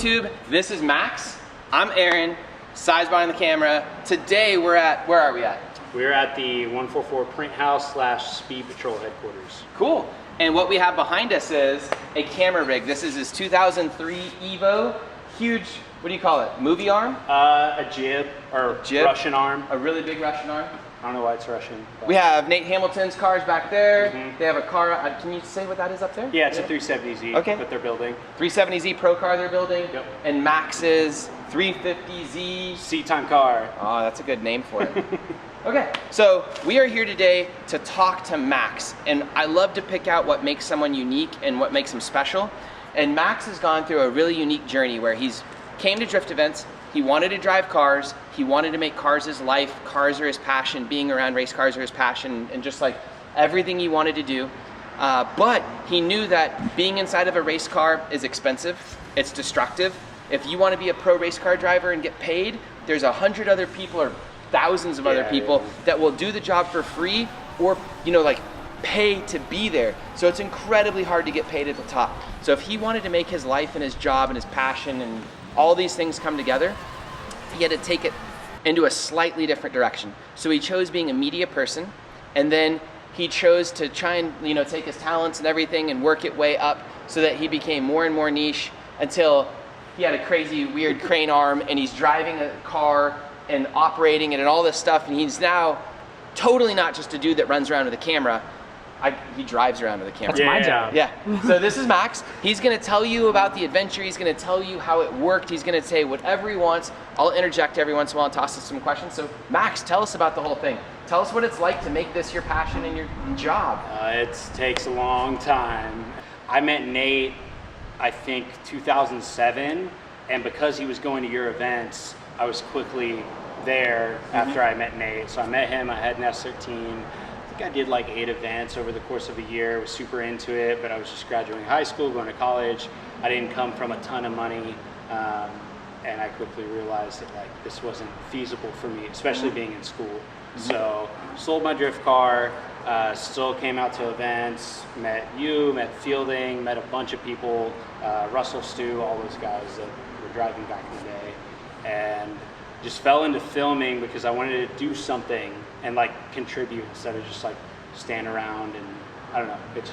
YouTube? This is Max. I'm Aaron. Size behind the camera. Today we're at, where are we at? We're at the 144 Print House / Speed Patrol headquarters. Cool. And what we have behind us is a camera rig. This is his 2003 Evo. Huge, what do you call it? Movie arm? A jib, or jib? Russian arm. A really big Russian arm. I don't know why it's Russian. We have Nate Hamilton's cars back there. They have a car, can you say what that is up there? Yeah, it's a 370Z that they're building. 370Z Pro car they're building. Yep. And Max's 350Z. Seat-time car. Oh, that's a good name for it. Okay, so we are here today to talk to Max, and I love to pick out what makes someone unique and what makes them special. And Max has gone through a really unique journey where he's came to drift events, he wanted to drive cars, he wanted to make cars his life, cars are his passion, being around race cars are his passion, and just like everything he wanted to do. But he knew that being inside of a race car is expensive, it's destructive. If you want to be a pro race car driver and get paid, there's 100 other people or thousands of other people that will do the job for free or, you know, like pay to be there. So it's incredibly hard to get paid at the top. So if he wanted to make his life and his job and his passion and all these things come together, he had to take it into a slightly different direction. So he chose being a media person, and then he chose to try and, you know, take his talents and everything and work it way up so that he became more and more niche until he had a crazy weird crane arm and he's driving a car and operating it and all this stuff, and he's now totally not just a dude that runs around with a camera. He drives around with a camera. That's my job. Yeah. So this is Max. He's gonna tell you about the adventure. He's gonna tell you how it worked. He's gonna say whatever he wants. I'll interject every once in a while and toss us some questions. So Max, tell us about the whole thing. Tell us what it's like to make this your passion and your job. It takes a long time. I met Nate, I think 2007, and because he was going to your events, I was quickly there after I met Nate. So I met him, I had an S13. I think I did like 8 events over the course of a year, was super into it, but I was just graduating high school, going to college. I didn't come from a ton of money, and I quickly realized that like this wasn't feasible for me, especially being in school. So sold my drift car, still came out to events, met you, met Fielding, met a bunch of people, Russell, Stu, all those guys that were driving back in the day, and just fell into filming because I wanted to do something and like contribute instead of just like stand around, and I don't know, it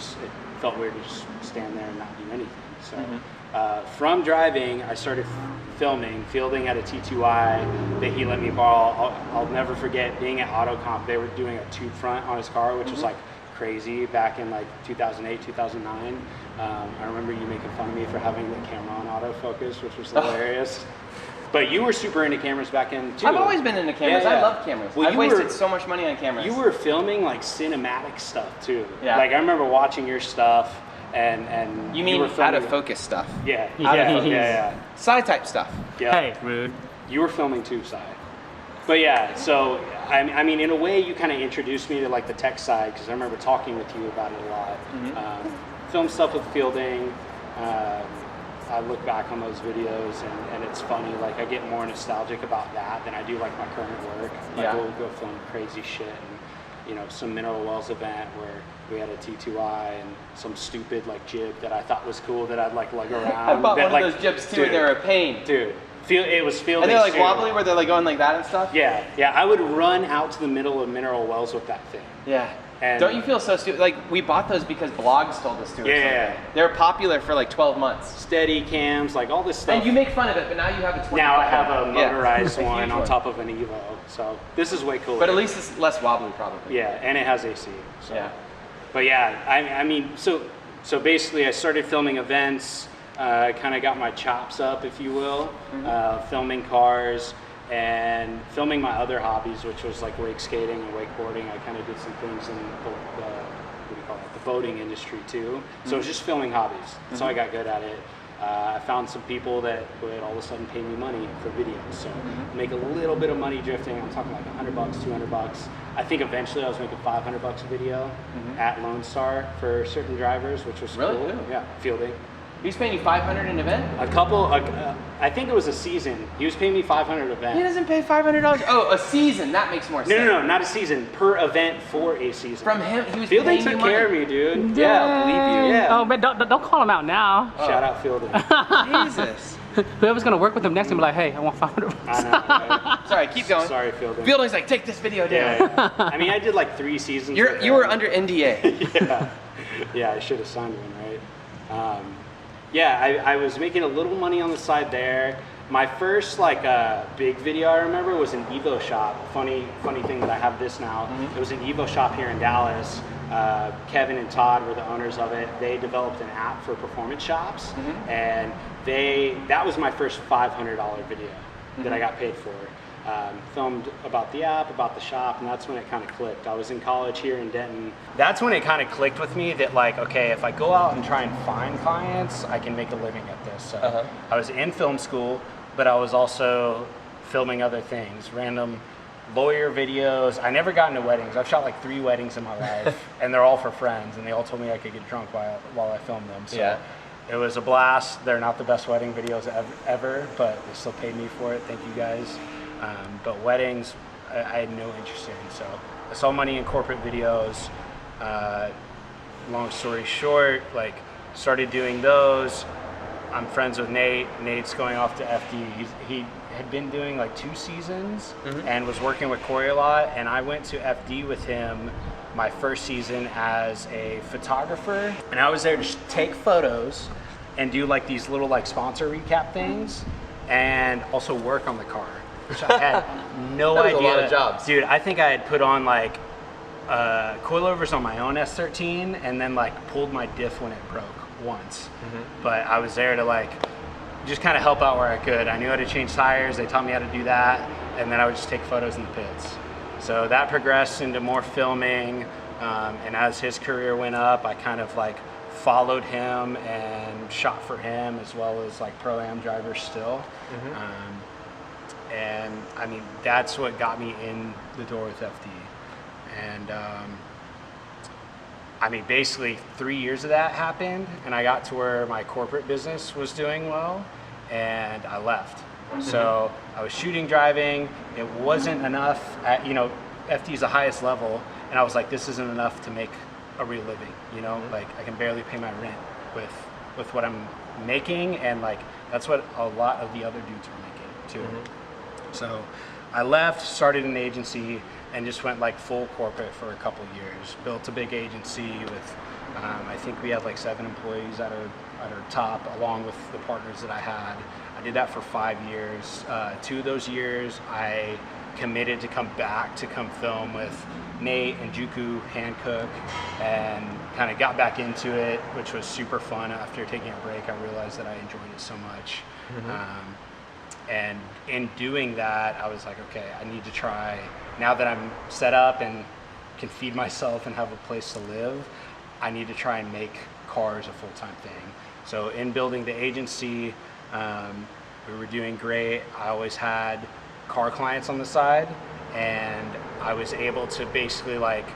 felt weird to just stand there and not do anything. So from driving, I started filming. Fielding had a T2i that he let me borrow. I'll never forget being at AutoComp. They were doing a tube front on his car, which was like crazy back in like 2008, 2009. I remember you making fun of me for having the camera on autofocus, which was hilarious. But you were super into cameras back then too. I've always been into cameras. I love cameras. Well, I've wasted so much money on cameras. You were filming like cinematic stuff too. Yeah. Like I remember watching your stuff, and you mean you were filming out of focus stuff? Yeah. Yeah. Side type stuff. Yeah. Hey, rude. You were filming too, Si. But yeah, so I mean, in a way, you kind of introduced me to like the tech side because I remember talking with you about it a lot. Film stuff with Fielding. I look back on those videos and it's funny, like I get more nostalgic about that than I do like my current work. Like we'll go film crazy shit, and you know, some Mineral Wells event where we had a T2i and some stupid like jib that I thought was cool that I'd like lug around. I bought that, one of those jibs too, and they're a pain. Dude, it was Fielding. And they're like wobbly where they're like going like that and stuff? Yeah, I would run out to the middle of Mineral Wells with that thing. Yeah. And don't you feel so stupid? Like, we bought those because blogs told us to. Yeah. They were popular for like 12 months. Steady cams, like all this stuff. And you make fun of it, but now you have a 25. Now I have a motorized Yeah. one on top of an Evo, so this is way cooler. But at least it's less wobbly, probably. Yeah, and it has AC. So. Yeah. But yeah, I mean, so basically I started filming events, kind of got my chops up, if you will, filming cars and filming my other hobbies, which was like wake skating and wakeboarding. I kind of did some things in the boating industry too. So it was just filming hobbies. So I got good at it. I found some people that would all of a sudden pay me money for videos. So make a little bit of money drifting. I'm talking like $100, $200. I think eventually I was making $500 a video at Lone Star for certain drivers, which was really cool. cool. Yeah, Fielding. He was paying you $500 an event? I think it was a season. He was paying me $500 an event. He doesn't pay $500. Oh, a season. That makes more sense. No, not a season. Per event for a season. From him, he was Fielding paying you took money. care of me, dude. Yeah, I believe you. Yeah. Oh, but don't call him out now. Shout out Fielding. Jesus. Whoever's gonna work with him next time, be like, hey, I want 500 bucks. I know, right? Sorry, keep going. Sorry, Fielding. Fielding's like, take this video down. Yeah. I mean, I did like 3 seasons. You were under NDA. Yeah, I should have signed one, right? Yeah, I was making a little money on the side there. My first like big video I remember was an Evo shop. Funny thing that I have this now. It was an Evo shop here in Dallas. Kevin and Todd were the owners of it. They developed an app for performance shops, and that was my first $500 video that I got paid for. Filmed about the app, about the shop, and that's when it kind of clicked. I was in college here in Denton. That's when it kind of clicked with me that like, okay, if I go out and try and find clients, I can make a living at this. So I was in film school, but I was also filming other things, random lawyer videos. I never got into weddings. I've shot like 3 weddings in my life, and they're all for friends, and they all told me I could get drunk while I filmed them. So it was a blast. They're not the best wedding videos ever, but they still paid me for it. Thank you guys. But weddings, I had no interest in. So I saw money in corporate videos. Long story short, like started doing those. I'm friends with Nate. Nate's going off to FD. He had been doing like 2 seasons and was working with Corey a lot. And I went to FD with him my first season as a photographer. And I was there to take photos and do like these little like sponsor recap things and also work on the car. Which I had no idea. That was a lot of jobs. Dude, I think I had put on like coilovers on my own S13 and then like pulled my diff when it broke once. But I was there to like just kind of help out where I could. I knew how to change tires. They taught me how to do that. And then I would just take photos in the pits. So that progressed into more filming. And as his career went up, I kind of like followed him and shot for him as well as like Pro-Am drivers still. And I mean, that's what got me in the door with FD. And I mean, basically 3 years of that happened, and I got to where my corporate business was doing well, and I left. So I was shooting, driving. It wasn't enough at, you know, FD is the highest level, and I was like, this isn't enough to make a real living, you know? Like, I can barely pay my rent with what I'm making, and like, that's what a lot of the other dudes were making too. So I left, started an agency, and just went like full corporate for a couple years. Built a big agency with, I think we had like 7 employees at our top, along with the partners that I had. I did that for 5 years. 2 of those years, I committed to come back to come film with Nate and Juku Hancock, and kind of got back into it, which was super fun. After taking a break, I realized that I enjoyed it so much. And in doing that, I was like, okay, I need to try, now that I'm set up and can feed myself and have a place to live, I need to try and make cars a full-time thing. So in building the agency, we were doing great. I always had car clients on the side, and I was able to basically like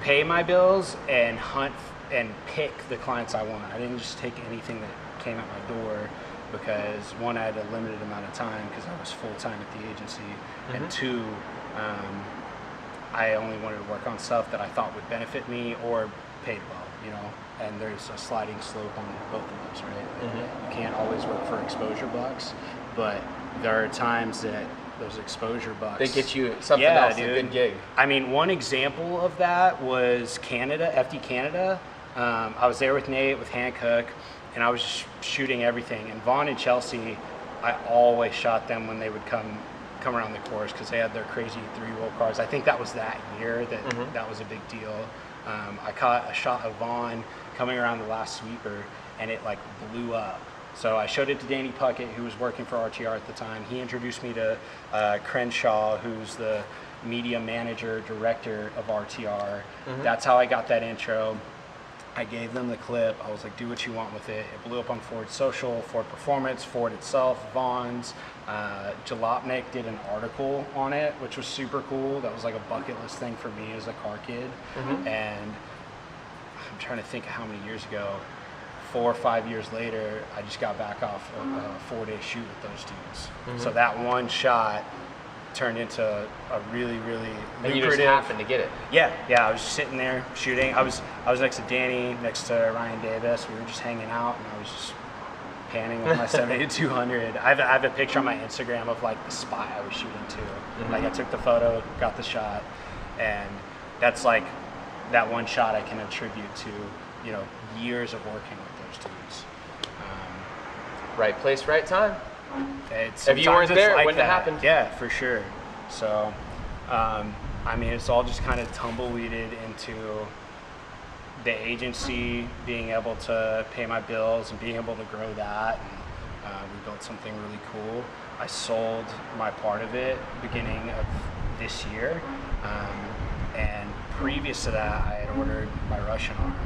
pay my bills and hunt and pick the clients I want. I didn't just take anything that came at my door, because 1, I had a limited amount of time because I was full-time at the agency, and 2, I only wanted to work on stuff that I thought would benefit me or paid well, you know, and there's a sliding slope on both of those, right? You can't always work for exposure bucks, but there are times that those exposure bucks, They get you something else, dude. a good gig. I mean, one example of that was Canada, FD Canada. I was there with Nate, with Hancock, and I was just shooting everything. And Vaughn and Chelsea, I always shot them when they would come around the course, because they had their crazy 3-wheel cars. I think that was that year that that was a big deal. I caught a shot of Vaughn coming around the last sweeper, and it like blew up. So I showed it to Danny Puckett, who was working for RTR at the time. He introduced me to Crenshaw, who's the media manager, director of RTR. That's how I got that intro. I gave them the clip. I was like, do what you want with it. It blew up on Ford Social, Ford Performance, Ford itself, Vaughn's. Jalopnik did an article on it, which was super cool. That was like a bucket list thing for me as a car kid. And I'm trying to think of how many years ago, 4 or 5 years later, I just got back off a 4-day shoot with those dudes. So that one shot turned into a really, really lucrative. And you just happened to get it. Yeah, I was just sitting there shooting. I was next to Danny, next to Ryan Davis. We were just hanging out, and I was just panning with my 70-200. I have a picture on my Instagram of like the spot I was shooting to. Like I took the photo, got the shot, and that's like that one shot I can attribute to, you know, years of working with those dudes. Right place, right time. If you weren't there, it wouldn't have happened. Yeah, for sure. So, I mean, it's all just kind of tumbleweeded into the agency being able to pay my bills and being able to grow that. And we built something really cool. I sold my part of it beginning of this year. And previous to that, I had ordered my Russian arm.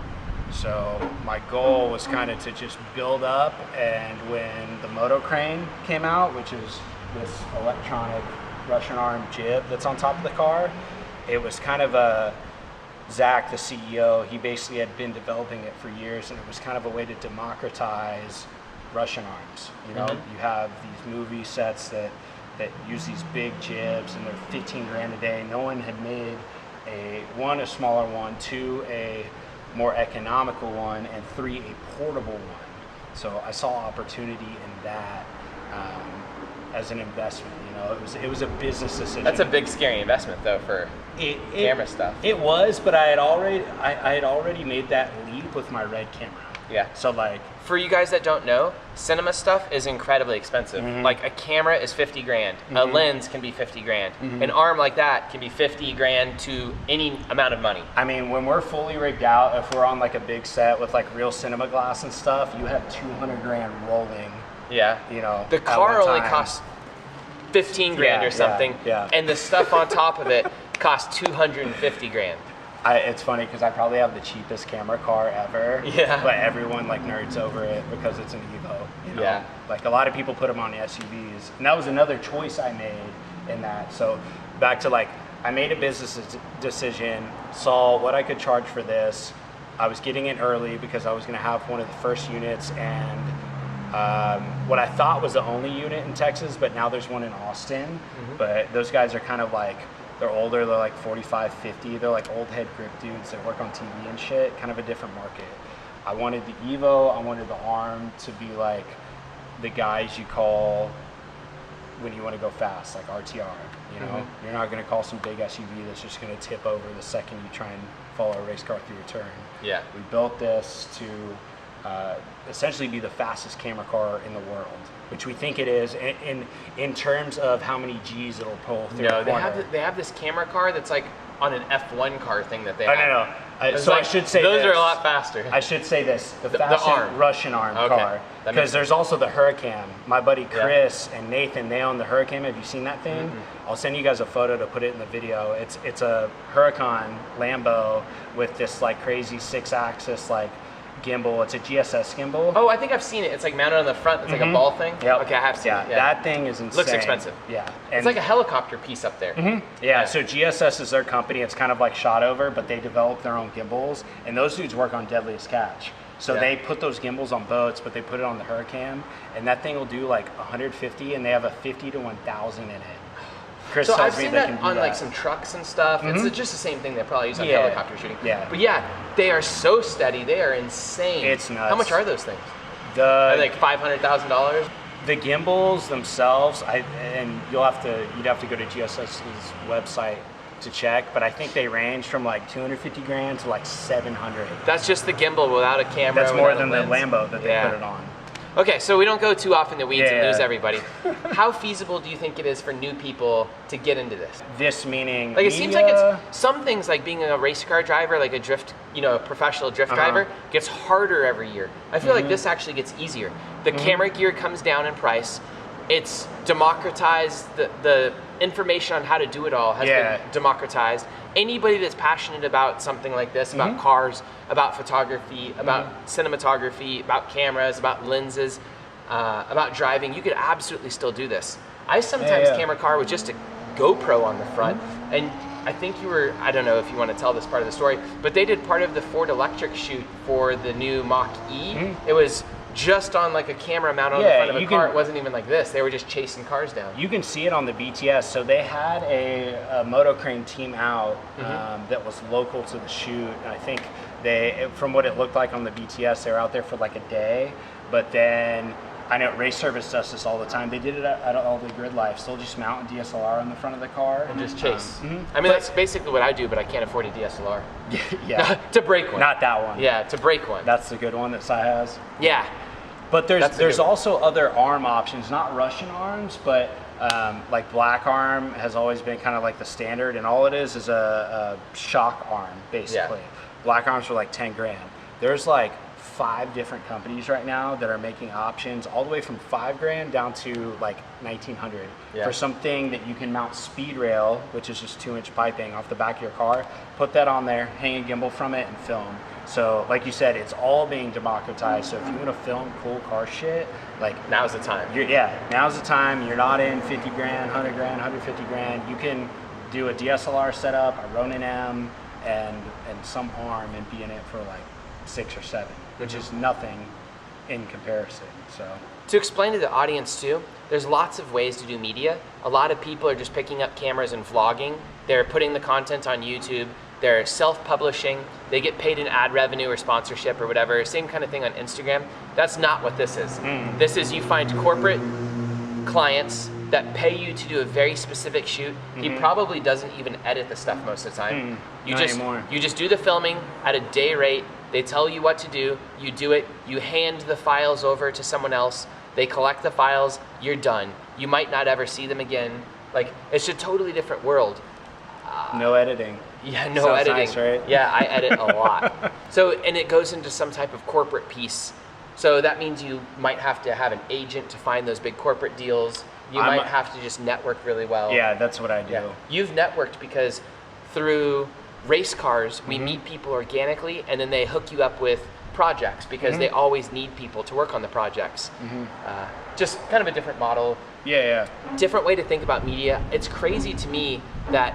So my goal was kind of to just build up, and when the Moto Crane came out, which is this electronic Russian arm jib that's on top of the car, it was kind of a, Zach, the CEO, he basically had been developing it for years, and it was kind of a way to democratize Russian arms. You know, you have these movie sets that use these big jibs, and they're 15 grand a day. No one had made a smaller one, two, a more economical one, and three, a portable one. So I saw opportunity in that as an investment. You know, it was a business decision. That's a big, scary investment, though, for camera stuff. It was, but I had already made that leap with my Red camera. Yeah. So like, for you guys that don't know, cinema stuff is incredibly expensive. Like a camera is 50 grand, a lens can be 50 grand, an arm like that can be 50 grand to any amount of money. I mean, when we're fully rigged out, if we're on like a big set with like real cinema glass and stuff, you have 200 grand rolling. Yeah. You know, the car only costs 15 grand or something, and the stuff on top of it costs 250 grand. It's funny because I probably have the cheapest camera car ever. Yeah. But everyone like nerds over it because it's an Evo. You know? Yeah. Like a lot of people put them on the SUVs, and that was another choice I made in that. So back to like, I made a business decision, saw what I could charge for this. I was getting in early because I was going to have one of the first units, and what I thought was the only unit in Texas, but now there's one in Austin. But those guys are kind of like, they're older, they're like 45, 50. They're like old head grip dudes that work on TV and shit, kind of a different market. I wanted the Evo, I wanted the arm to be like the guys you call when you want to go fast, like RTR, you know? You're not gonna call some big SUV that's just gonna tip over the second you try and follow a race car through a turn. Yeah. We built this to essentially be the fastest camera car in the world, which we think it is in terms of how many G's it'll pull through. No, a corner. they have this camera car that's like on an F1 car thing that they have. No. So like, I should say those this. are a lot faster. I should say this: the fastest arm. Russian arm car, because there's also the Huracan. My buddy Chris and Nathan, they own the Huracan. Have you seen that thing? I'll send you guys a photo to put it in the video. It's a Huracan Lambo with this like crazy 6-axis like gimbal. It's a GSS gimbal. Oh, I think I've seen it. It's like mounted on the front. It's like a ball thing. Yep. Okay, I have seen it. Yeah. That thing is insane. Looks expensive. Yeah. It's like a helicopter piece up there. Yeah, so GSS is their company. It's kind of like Shot Over, but they develop their own gimbals, and those dudes work on Deadliest Catch. So they put those gimbals on boats, but they put it on the Huracan, and that thing will do like 150, and they have a 50 to 1000 in it. Chris So tells I've me seen they that can do on that. like some trucks and stuff. It's just the same thing they probably use on Yeah. helicopter shooting. Yeah. But yeah, they are so steady. They are insane. It's nuts. How much are those things? Are they like $500,000? The gimbals themselves, and you'd have to go to GSS's website to check, but I think they range from like 250 grand to like 700. That's just the gimbal without a camera. That's more without than a the lens. Lambo that they put it on. Okay, so we don't go too off in the weeds and Yeah. lose everybody. How feasible do you think it is for new people to get into this? This meaning Like it seems like it's some things like being a race car driver, like a drift, a professional drift driver, gets harder every year. I feel like this actually gets easier. The camera gear comes down in price. It's democratized. The information on how to do it all has been democratized. Anybody that's passionate about something like this, about cars, about photography, about cinematography, about cameras, about lenses, about driving, you could absolutely still do this. I sometimes camera car with just a GoPro on the front, and I think I don't know if you want to tell this part of the story, but they did part of the Ford Electric shoot for the new Mach-E. It was just on like a camera mounted on the front of a car. It wasn't even like this. They were just chasing cars down. You can see it on the BTS. So they had a Moto Crane team out that was local to the shoot. And I think from what it looked like on the BTS, they were out there for like a day. But then I know Race Service does this all the time. They did it at all the grid lives. They'll just mount a DSLR on the front of the car And just chase. mhm. I mean, that's basically what I do, but I can't afford a DSLR. Yeah, To break one. not that one. Yeah, to break one. That's the good one that Sai has. Yeah. But That's a there's good one. also other arm options, not Russian arms, but like Black Arm has always been kind of like the standard, and all it is a shock arm basically. Black Arms for like 10 grand. There's like 5 different companies right now that are making options all the way from 5 grand down to like 1900 for something that you can mount speed rail, which is just 2-inch piping off the back of your car, put that on there, hang a gimbal from it, and film. So like you said, it's all being democratized. So if you want to film cool car shit, like Now's the time. now's the time. You're not in 50 grand, 100 grand, 150 grand. You can do a DSLR setup, a Ronin M, and some arm and be in it for like 6 or 7, which is nothing in comparison. So To explain to the audience too, there's lots of ways to do media. A lot of people are just picking up cameras and vlogging. They're putting the content on YouTube. They're self-publishing. They get paid in ad revenue or sponsorship or whatever. Same kind of thing on Instagram. That's not what this is. This is you find corporate clients that pay you to do a very specific shoot. He probably doesn't even edit the stuff most of the time. Not anymore. You just do the filming at a day rate. They tell you what to do. You do it. You hand the files over to someone else. They collect the files. You're done. You might not ever see them again. Like, it's a totally different world. no editing. Yeah, no Sounds editing. nice, right? Yeah, I edit a lot. So, and it goes into some type of corporate piece. So that means you might have to have an agent to find those big corporate deals. You might have to just network really well. Yeah, that's what I do. Yeah. You've networked because through race cars, we meet people organically, and then they hook you up with projects because they always need people to work on the projects. Just kind of a different model, Yeah. different way to think about media. It's crazy to me that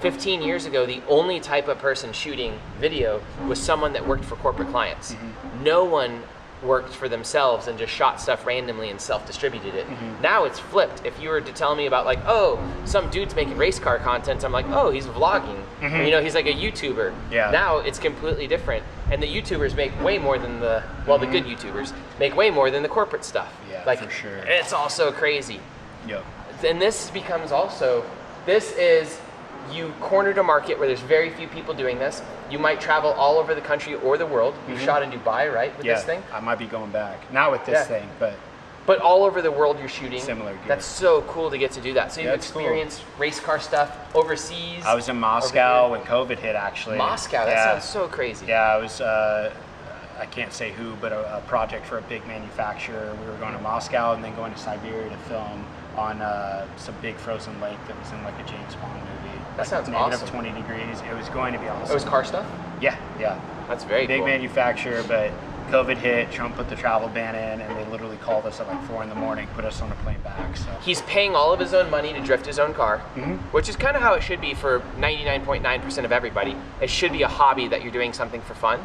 15 years ago, the only type of person shooting video was someone that worked for corporate clients. No one worked for themselves and just shot stuff randomly and self-distributed it. Now it's flipped. If you were to tell me about like, oh, some dude's making race car content, I'm like, oh, he's vlogging. Or, you know, he's like a YouTuber. Yeah. Now it's completely different. And the YouTubers make way more than the good YouTubers make way more than the corporate stuff. Yeah, like, for sure. It's also crazy. Yep. And this becomes also, this is, you cornered a market where there's very few people doing this. You might travel all over the country or the world. You shot in Dubai, right, with this thing? I might be going back. Not with this thing, but all over the world you're shooting. Similar gear. That's so cool to get to do that. So you've That's cool. experienced race car stuff overseas. I was in Moscow when COVID hit, actually. Moscow, that sounds so crazy. Yeah, I was, I can't say who, but a project for a big manufacturer. We were going to Moscow and then going to Siberia to film on some big frozen lake that was in like a James Bond movie. That sounds negative awesome. 20 degrees. It was going to be awesome. It was car stuff? Yeah. That's very Big cool. manufacturer, but COVID hit, Trump put the travel ban in, and they literally called us at like 4 a.m, put us on a plane back. So He's paying all of his own money to drift his own car, which is kind of how it should be for 99.9% of everybody. It should be a hobby that you're doing something for fun.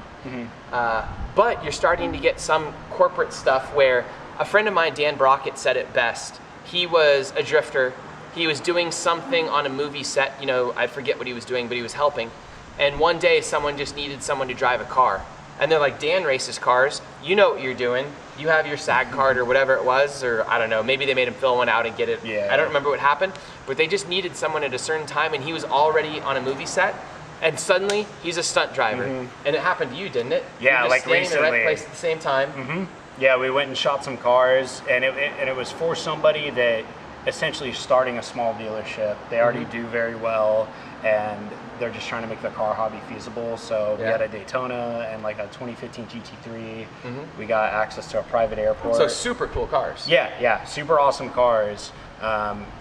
But you're starting to get some corporate stuff where a friend of mine, Dan Brockett, said it best. He was a drifter. He was doing something on a movie set. You know, I forget what he was doing, but he was helping. And one day someone just needed someone to drive a car. And they're like, Dan races cars. You know what you're doing. You have your SAG card or whatever it was, or I don't know, maybe they made him fill one out and get it. Yeah. I don't remember what happened, but they just needed someone at a certain time, and he was already on a movie set, and suddenly he's a stunt driver. And it happened to you, didn't it? Yeah, You were like just standing in the right recently. place at the same time. yeah, we went and shot some cars, and it was for somebody that essentially is starting a small dealership. They already do very well, and they're just trying to make their car hobby feasible. So we had a Daytona and like a 2015 GT3. We got access to a private airport. So super cool cars. Yeah, super awesome cars.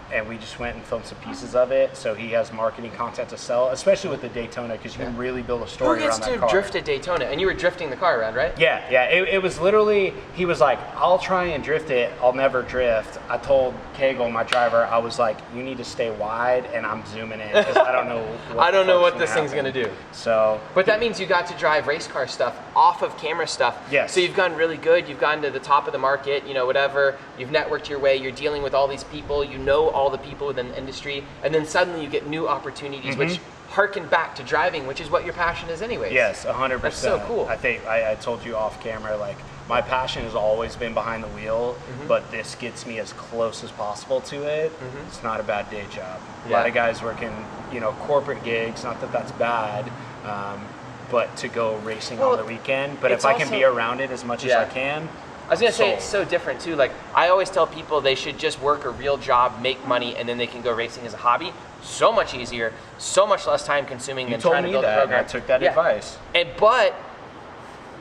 And we just went and filmed some pieces of it. So he has marketing content to sell, especially with the Daytona, because you can really build a Who story gets around that to car. drift a Daytona? And you were drifting the car around, right? Yeah. It was literally, he was like, I'll try and drift it. I'll never drift. I told Kegel, my driver, I was like, you need to stay wide, and I'm zooming in because I don't know I don't know what the this fuck's thing's gonna do. So, But that means you got to drive race car stuff off of camera stuff. Yes. So you've gotten really good. You've gotten to the top of the market, you know, whatever. You've networked your way. You're dealing with all these people. You know all the people within the industry. And then suddenly you get new opportunities, which harken back to driving, which is what your passion is anyways. yes, 100%. That's so cool. I think I told you off camera, like, My passion has always been behind the wheel, but this gets me as close as possible to it. It's not a bad day job. A lot of guys working, corporate gigs, not that that's bad, but to go racing on the weekend. But if I can be around it as much as I can. I was gonna say, it's so different too. Like, I always tell people they should just work a real job, make money, and then they can go racing as a hobby. So much easier, so much less time consuming than trying to build a program. I took that advice. But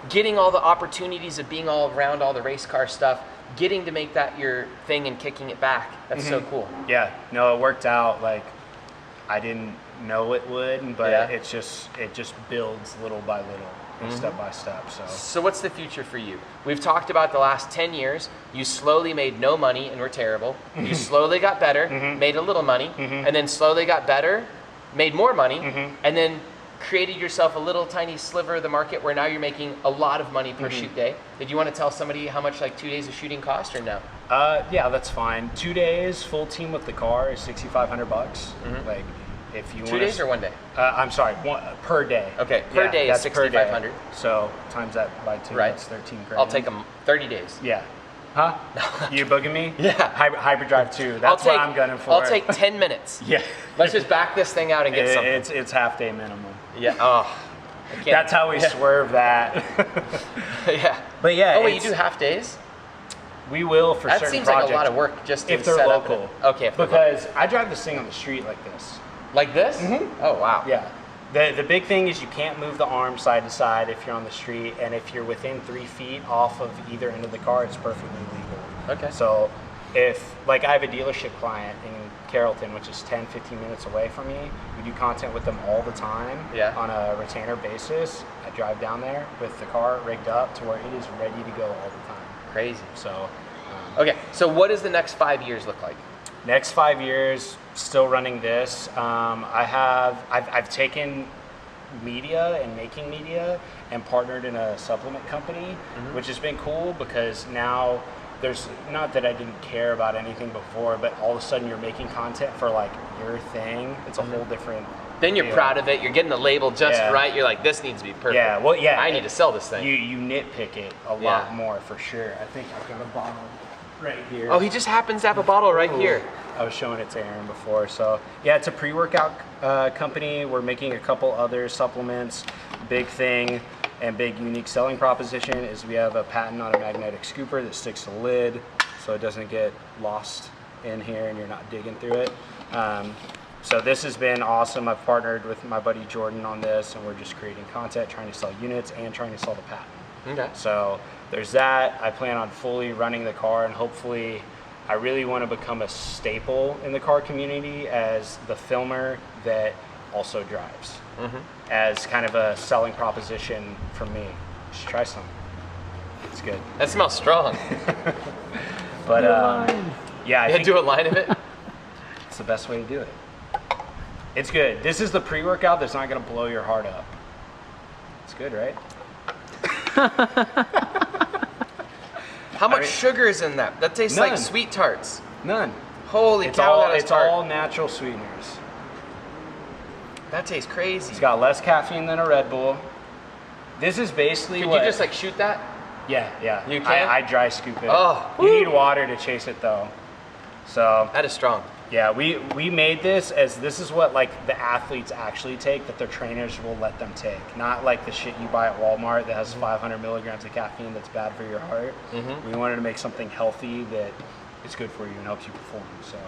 getting all the opportunities of being all around all the race car stuff, getting to make that your thing and kicking it back, that's so cool. Yeah, no, it worked out. Like, I didn't know it would, but it just builds little by little. And step by step. So what's the future for you? We've talked about the last 10 years. You slowly made no money and were terrible. You slowly got better, made a little money, and then slowly got better, made more money, and then created yourself a little tiny sliver of the market where now you're making a lot of money per shoot day. Did you want to tell somebody how much like 2 days of shooting cost or no? Yeah, that's fine. 2 days, full team with the car is $6,500. Like, if you 2 days or 1 day? I'm sorry, per day. Okay, per day is $6,500. So times that by 2, that's 13 grand. I'll take them 30 days. Yeah. Huh? You bugging me? Yeah. Hyperdrive 2. That's what I'm gunning for. I'll take 10 minutes. Yeah. Let's just back this thing out and get something. It's half day minimum. Yeah. Oh. That's how we swerve that. Yeah. But yeah. Oh, wait, you do half days? We will for certain projects. That seems like a lot of work just to if they're set local. Up okay. Because I drive this thing on the street like this. Like this? Oh, wow. Yeah. The big thing is you can't move the arm side to side if you're on the street, and if you're within 3 feet off of either end of the car, it's perfectly legal. Okay. So if, like, I have a dealership client in Carrollton, which is 10, 15 minutes away from me, we do content with them all the time on a retainer basis. I drive down there with the car rigged up to where it is ready to go all the time. Crazy. So, okay, so what does the next 5 years look like? Next 5 years, still running this. I've taken media and making media and partnered in a supplement company, which has been cool because now there's, not that I didn't care about anything before, but all of a sudden you're making content for like your thing. It's a whole different Then you're proud of it. You're getting the label just right. You're like, this needs to be perfect. Yeah, well, yeah. I need to sell this thing. You nitpick it a lot more for sure. I think I've got a bottle right here. Oh, he just happens to have a bottle right here. I was showing it to Aaron before. So yeah, it's a pre-workout company. We're making a couple other supplements. Big thing and big unique selling proposition is we have a patent on a magnetic scooper that sticks to the lid so it doesn't get lost in here and you're not digging through it. So this has been awesome. I've partnered with my buddy Jordan on this, and we're just creating content, trying to sell units and trying to sell the patent. Okay. So there's that. I plan on fully running the car, and hopefully I really want to become a staple in the car community as the filmer that also drives, as kind of a selling proposition for me. Just try some. It's good. That smells strong. But yeah, I think do a line of it. it's the best way to do it. It's good. This is the pre-workout that's not going to blow your heart up. It's good, right? How much sugar is in that? That tastes like sweet tarts. None. Holy cow, it's all natural sweeteners. That tastes crazy. It's got less caffeine than a Red Bull. This is basically Could you just like shoot that? Yeah. You can? I dry scoop it. Oh. You need water to chase it though. So that is strong. Yeah, we made this as this is what like the athletes actually take that their trainers will let them take. Not like the shit you buy at Walmart that has 500 milligrams of caffeine that's bad for your heart. We wanted to make something healthy that is good for you and helps you perform. So,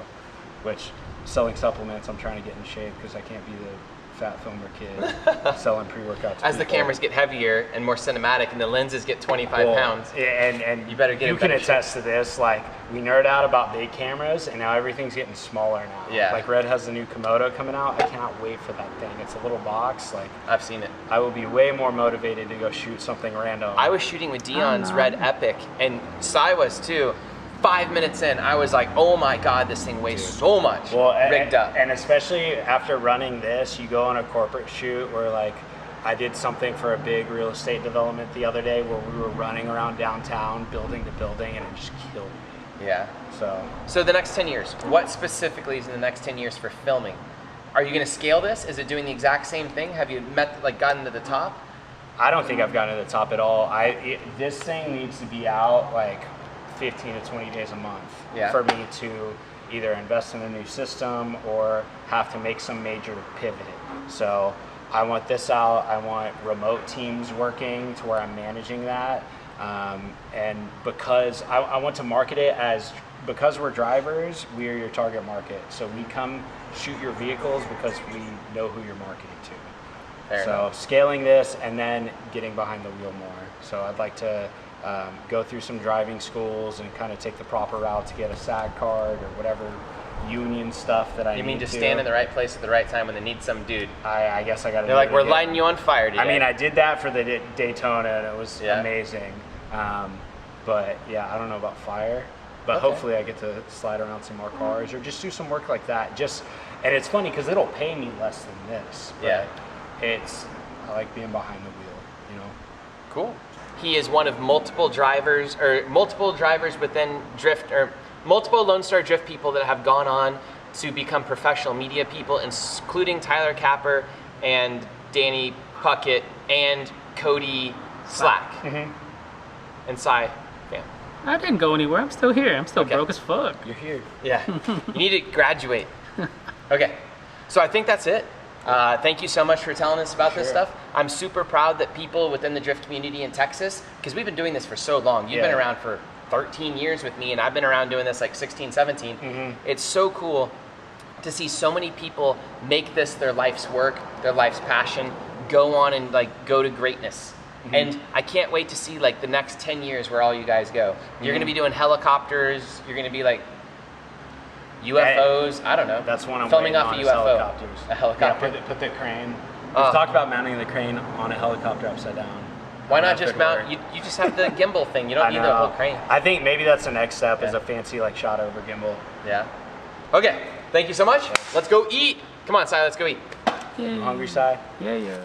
which selling supplements, I'm trying to get in shape because I can't be the fat filmer kid selling pre-workouts. As the cameras get heavier and more cinematic and the lenses get 25 pounds. And you better get you can attest to this. Like we nerd out about big cameras and now everything's getting smaller now. Yeah. Like Red has the new Komodo coming out. I cannot wait for that thing. It's a little box. Like I've seen it. I will be way more motivated to go shoot something random. I was shooting with Dion's Red Epic and Cy was too. 5 minutes in, I was like, oh my God, this thing weighs so much, rigged up. And especially after running this, you go on a corporate shoot where like, I did something for a big real estate development the other day where we were running around downtown, building to building, and it just killed me. Yeah. So the next 10 years, what specifically is in the next 10 years for filming? Are you gonna scale this? Is it doing the exact same thing? Have you gotten to the top? I don't think I've gotten to the top at all. This thing needs to be out like 15 to 20 days a month for me to either invest in a new system or have to make some major pivot. So I want this out. I want remote teams working to where I'm managing that. And because I want to market it as, because we're drivers, we are your target market. So we come shoot your vehicles because we know who you're marketing to. Fair So enough. scaling this and then getting behind the wheel more. So I'd like to go through some driving schools and kind of take the proper route to get a SAG card or whatever union stuff that I need. You mean just to. stand in the right place at the right time when they need some dude? I guess I got to. They're like, we're lighting you on fire today. I mean, I did that for the Daytona and it was amazing. But yeah, I don't know about fire. But hopefully I get to slide around some more cars or just do some work like that. And it's funny because it'll pay me less than this. But I like being behind the wheel, you know. Cool. He is one of multiple drivers within Drift, or multiple Lone Star Drift people that have gone on to become professional media people, including Tyler Capper and Danny Puckett and Cody Slack. And Cy. Yeah. I didn't go anywhere. I'm still here. I'm still broke as fuck. You're here. Yeah. You need to graduate. Okay. So I think that's it. Thank you so much for telling us about this stuff. I'm super proud that people within the drift community in Texas, because we've been doing this for so long. You've been around for 13 years with me, and I've been around doing this like 16, 17. It's so cool to see so many people make this their life's work, their life's passion, go on and like go to greatness. And I can't wait to see like the next 10 years where all you guys go. You're going to be doing helicopters. You're going to be like UFOs. I don't know. That's one I'm filming waiting off on a is UFO. helicopters. A helicopter. Yeah, put the crane. We've talked about mounting the crane on a helicopter upside down. Why not just mount? You just have the gimbal thing. You don't need the whole crane. I think maybe that's the next step is a fancy like shot over gimbal. Yeah. Okay. Thank you so much. Let's go eat. Come on, Si. Let's go eat. Yeah. Hungry side. Yeah.